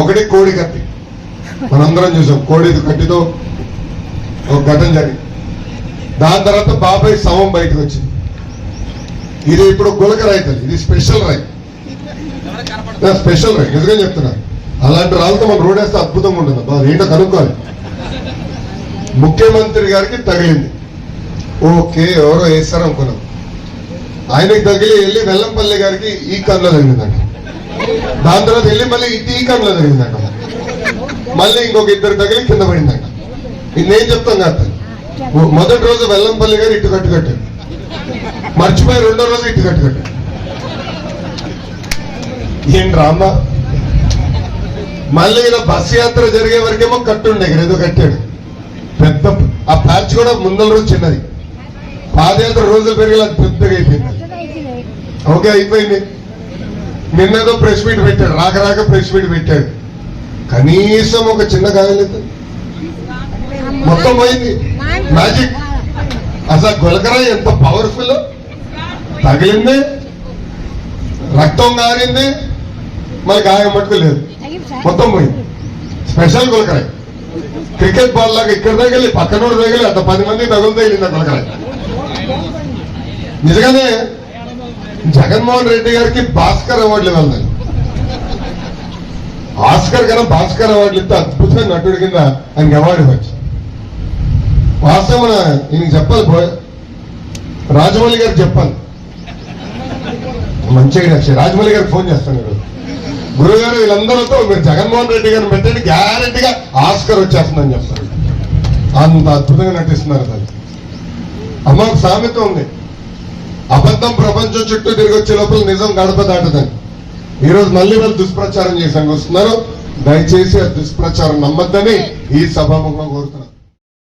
ఒకటి కోడి కత్తి, మనందరం చూసాం. కోడి కత్తితో ఒక ఘటన జరిగింది. దాని తర్వాత బాబాయ్ శవం బయటకు వచ్చింది. ఇది ఇప్పుడు గులక రైతు, ఇది స్పెషల్ రైతు, స్పెషల్ రైతు. నిజంగా చెప్తున్నా, అలాంటి రాళ్ళతో మనం రోడ్ వేస్తే అద్భుతంగా ఉంటుంది. బాగా ఏంటో కనుక్కోవాలి. ముఖ్యమంత్రి గారికి తగిలింది, ఓకే ఎవరో వేస్తారు అనుకున్నాం. ఆయనకి తగిలి వెళ్ళి వెల్లంపల్లి గారికి ఈ కన్నులో తగిలిందంట. దాని తర్వాత వెళ్ళి మళ్ళీ ఈ కన్నులో తగిలిందంట. మళ్ళీ ఇంకొక ఇద్దరు తగిలి కింద పడిందంట. ఇది నేను చెప్తాను కాదు. మొదటి రోజు వెల్లంపల్లి గారు ఇటు కట్టాడు, మర్చిపోయి రెండో రోజు ఇటు కట్టాడు. ఏం రామ్మా. మళ్ళీ ఇలా బస్ యాత్ర జరిగే వరకేమో కట్టుండే, ఏదో కట్టాడు పెద్ద. ఆ ప్యాచ్ కూడా ముందల రోజు చిన్నది, పాదయాత్ర రోజులు పెరిగి అది పెద్దగా అయిపోయింది. ఓకే అయిపోయింది. నిన్నేదో ప్రెస్ మీట్ పెట్టాడు, రాక ప్రెస్ మీట్ పెట్టాడు. కనీసం ఒక చిన్న గాయలేదు, మొత్తం పోయింది. మ్యాజిక్. అసలు గులకరాయి ఎంత పవర్ఫుల్, తగిలింది, రక్తం గారింది, మరి గాయం మట్టుకు లేదు, మొత్తం పోయింది. స్పెషల్ గులకరాయి. క్రికెట్ బాల్ లాగా ఇక్కడ తగిలి పక్కనోడు తగిలి అంత 10 మంది తగులు తగిలింది గులకరాయి. నిజంగానే జగన్మోహన్ రెడ్డి గారికి భాస్కర్ అవార్డులు ఇవ్వాలి. ఆస్కర్ కన్నా భాస్కర్ అవార్డులు ఇస్తే అద్భుతమైన నటుడి కింద ఆయనకి అవార్డు ఇవ్వచ్చు. వాస్తవం ఈయనకి చెప్పాలి, రాజమౌళి గారికి చెప్పాలి. మంచిగా రాజమౌళి గారికి ఫోన్ చేస్తాను ఈరోజు. గురువు గారు వీళ్ళందరితో మీరు జగన్మోహన్ రెడ్డి గారిని పెట్టండి, గ్యారెంటీగా ఆస్కర్ వచ్చేస్తుందని చెప్తారు. అంత అద్భుతంగా నటిస్తున్నారు. దాన్ని అమ్మ ఒక సామెత ఉంది, అబద్ధం ప్రపంచం చుట్టూ తిరిగి వచ్చే లోపల నిజం గడప దాటదని. ఈరోజు మళ్ళీ వాళ్ళు దుష్ప్రచారం చేసాను వస్తున్నారు. దయచేసి ఆ దుష్ప్రచారం నమ్మద్దని ఈ సభాముఖంగా కోరుతున్నారు.